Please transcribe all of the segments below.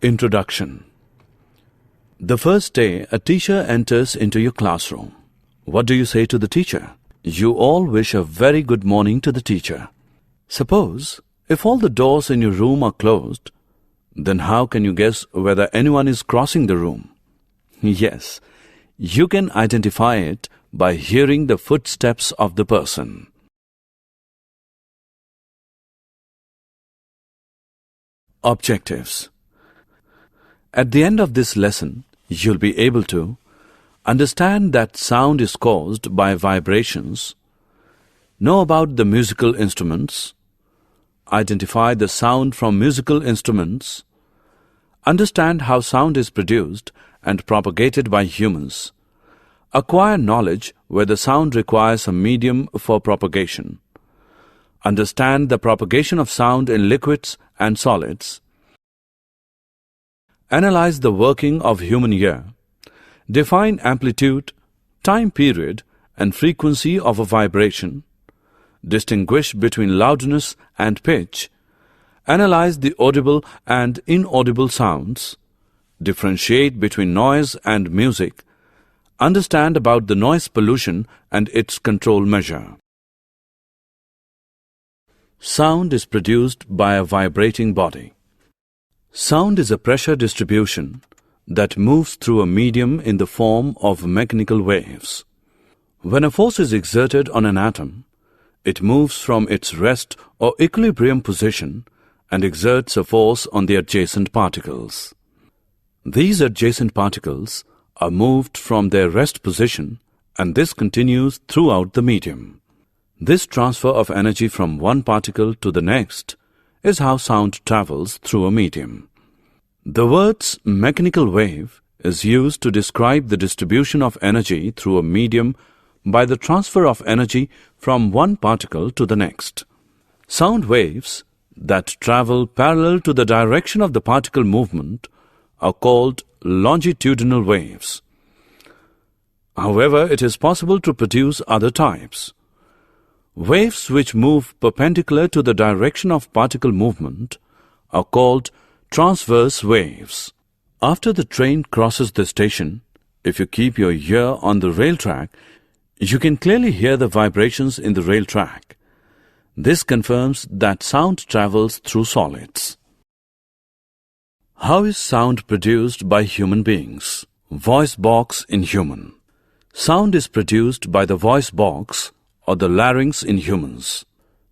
Introduction. The first day a teacher enters into your classroom. What do you say to the teacher? You all wish a very good morning to the teacher. Suppose, if all the doors in your room are closed, then how can you guess whether anyone is crossing the room? Yes, you can identify it by hearing the footsteps of the person. Objectives. At the end of this lesson, you'll be able to understand that sound is caused by vibrations, know about the musical instruments, identify the sound from musical instruments, understand how sound is produced and propagated by humans, acquire knowledge where the sound requires a medium for propagation, understand the propagation of sound in liquids and solids, analyze the working of human ear, define amplitude, time period, and frequency of a vibration, distinguish between loudness and pitch, analyze the audible and inaudible sounds, differentiate between noise and music, understand about the noise pollution and its control measure. Sound is produced by a vibrating body. Sound is a pressure distribution that moves through a medium in the form of mechanical waves. When a force is exerted on an atom, it moves from its rest or equilibrium position and exerts a force on the adjacent particles. These adjacent particles are moved from their rest position, and this continues throughout the medium. This transfer of energy from one particle to the next is how sound travels through a medium. The words mechanical wave is used to describe the distribution of energy through a medium by the transfer of energy from one particle to the next. Sound waves that travel parallel to the direction of the particle movement are called longitudinal waves. However, it is possible to produce other types. Waves which move perpendicular to the direction of particle movement are called transverse waves. After the train crosses the station, if you keep your ear on the rail track, you can clearly hear the vibrations in the rail track. This confirms that sound travels through solids. How is sound produced by human beings? Voice box in human. Sound is produced by the voice box or the larynx in humans.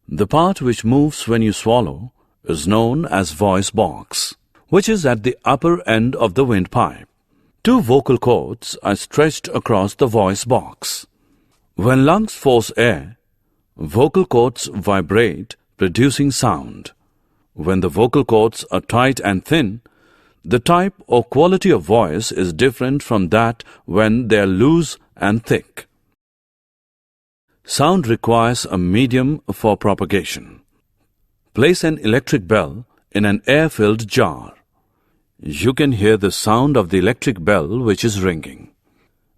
The part which moves when you swallow is known as voice box, which is at the upper end of the windpipe. Two vocal cords are stretched across the voice box. When lungs force air, vocal cords vibrate, producing sound. When the vocal cords are tight and thin, the type or quality of voice is different from that when they are loose and thick. Sound requires a medium for propagation. Place an electric bell in an air-filled jar. You can hear the sound of the electric bell which is ringing.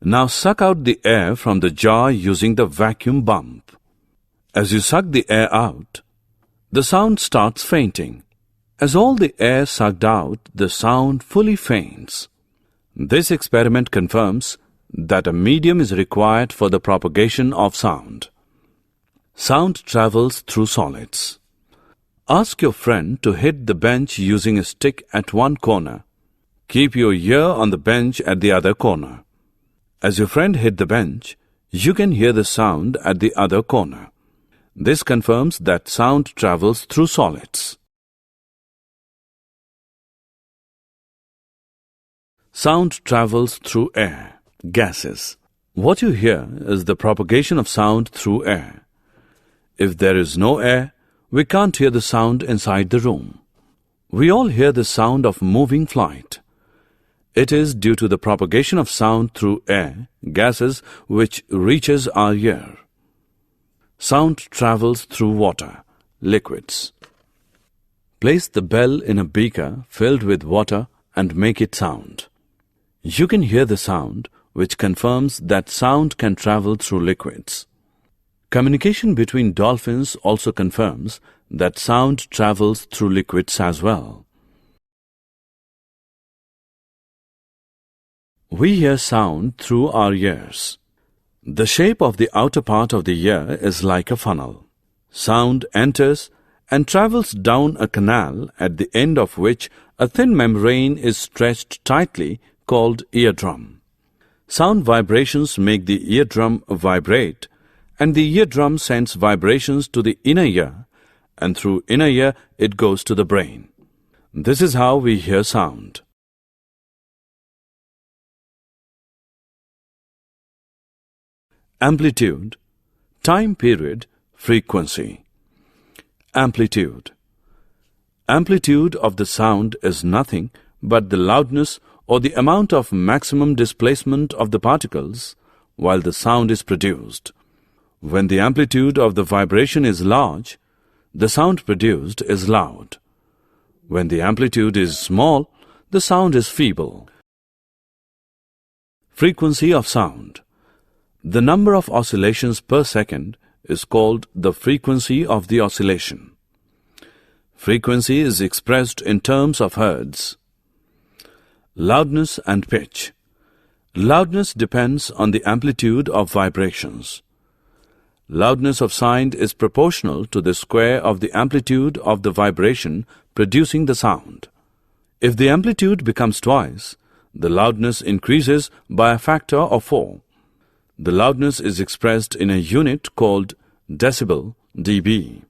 Now suck out the air from the jar using the vacuum pump. As you suck the air out, the sound starts fainting. As all the air sucked out, the sound fully faints. This experiment confirms that a medium is required for the propagation of sound. Sound travels through solids. Ask your friend to hit the bench using a stick at one corner. Keep your ear on the bench at the other corner. As your friend hit the bench, you can hear the sound at the other corner. This confirms that sound travels through solids. Sound travels through air, gases. What you hear is the propagation of sound through air. If there is no air, we can't hear the sound inside the room. We all hear the sound of moving flight. It is due to the propagation of sound through air, gases, which reaches our ear. Sound travels through water, liquids. Place the bell in a beaker filled with water and make it sound. You can hear the sound, which confirms that sound can travel through liquids. Communication between dolphins also confirms that sound travels through liquids as well. We hear sound through our ears. The shape of the outer part of the ear is like a funnel. Sound enters and travels down a canal at the end of which a thin membrane is stretched tightly called eardrum. Sound vibrations make the eardrum vibrate, and the eardrum sends vibrations to the inner ear, and through inner ear it goes to the brain. This is how we hear sound. Amplitude, time period, frequency. Amplitude. Amplitude of the sound is nothing but the loudness or the amount of maximum displacement of the particles while the sound is produced. When the amplitude of the vibration is large, the sound produced is loud. When the amplitude is small, the sound is feeble. Frequency of sound. The number of oscillations per second is called the frequency of the oscillation. Frequency is expressed in terms of hertz. Loudness and pitch. Loudness depends on the amplitude of vibrations. Loudness of sound is proportional to the square of the amplitude of the vibration producing the sound. If the amplitude becomes twice, the loudness increases by a factor of 4. The loudness is expressed in a unit called decibel, dB.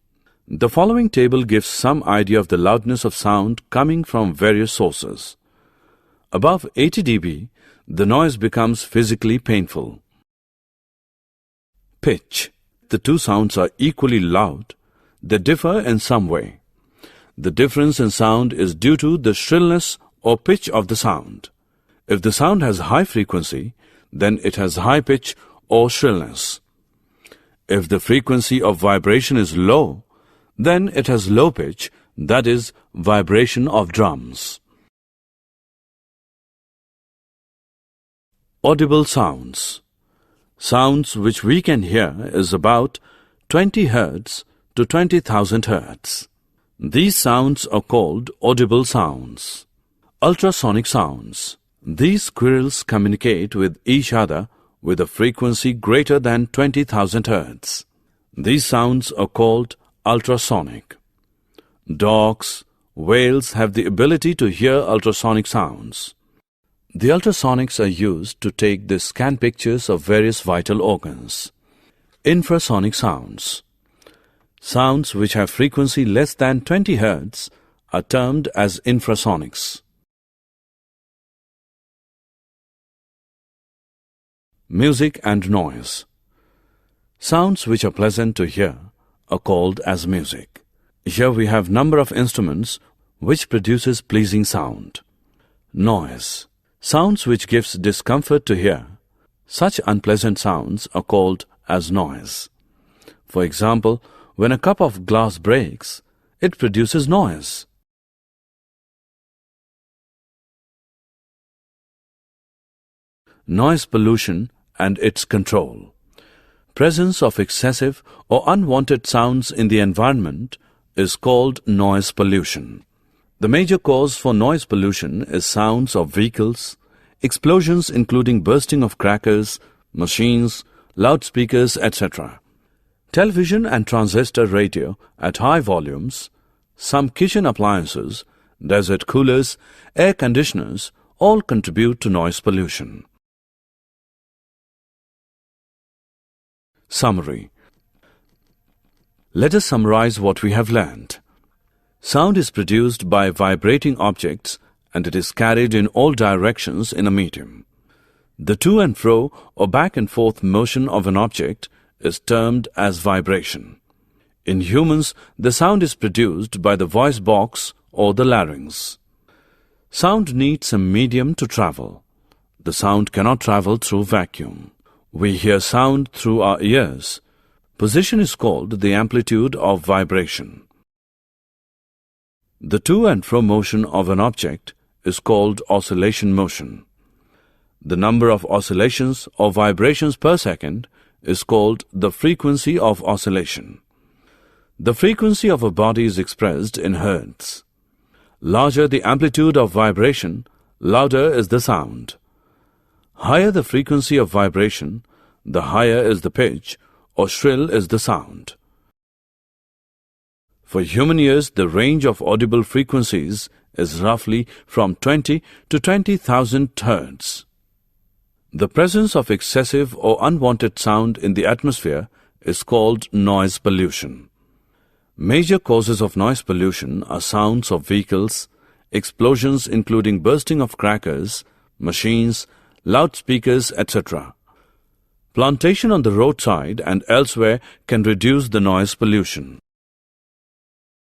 The following table gives some idea of the loudness of sound coming from various sources. Above 80 dB, the noise becomes physically painful. Pitch. The two sounds are equally loud. They differ in some way. The difference in sound is due to the shrillness or pitch of the sound. If the sound has high frequency, then it has high pitch or shrillness. If the frequency of vibration is low, then it has low pitch, that is, vibration of drums. Audible sounds. Sounds which we can hear is about 20 Hz to 20,000 Hz. These sounds are called audible sounds. Ultrasonic sounds. These squirrels communicate with each other with a frequency greater than 20,000 Hz. These sounds are called ultrasonic. Dogs, whales have the ability to hear ultrasonic sounds. The ultrasonics are used to take the scan pictures of various vital organs. Infrasonic sounds. Sounds which have frequency less than 20 Hz are termed as infrasonics. Music and noise. Sounds which are pleasant to hear are called as music. Here we have number of instruments which produces pleasing sound. Noise. Sounds which gives discomfort to hear. Such unpleasant sounds are called as noise. For example, when a cup of glass breaks, it produces noise. Noise pollution and its control. Presence of excessive or unwanted sounds in the environment is called noise pollution. The major cause for noise pollution is sounds of vehicles, explosions including bursting of crackers, machines, loudspeakers, etc. Television and transistor radio at high volumes, some kitchen appliances, desert coolers, air conditioners all contribute to noise pollution. Summary. Let us summarize what we have learned. Sound is produced by vibrating objects and it is carried in all directions in a medium. The to and fro or back and forth motion of an object is termed as vibration. In humans, the sound is produced by the voice box or the larynx. Sound needs a medium to travel. The sound cannot travel through vacuum. We hear sound through our ears. Position is called the amplitude of vibration. The to and fro motion of an object is called oscillation motion. The number of oscillations or vibrations per second is called the frequency of oscillation. The frequency of a body is expressed in hertz. Larger the amplitude of vibration, louder is the sound. Higher the frequency of vibration, the higher is the pitch or shrill is the sound. For human ears, the range of audible frequencies is roughly from 20 to 20,000 Hz. The presence of excessive or unwanted sound in the atmosphere is called noise pollution. Major causes of noise pollution are sounds of vehicles, explosions including bursting of crackers, machines, loudspeakers, etc. Plantation on the roadside and elsewhere can reduce the noise pollution.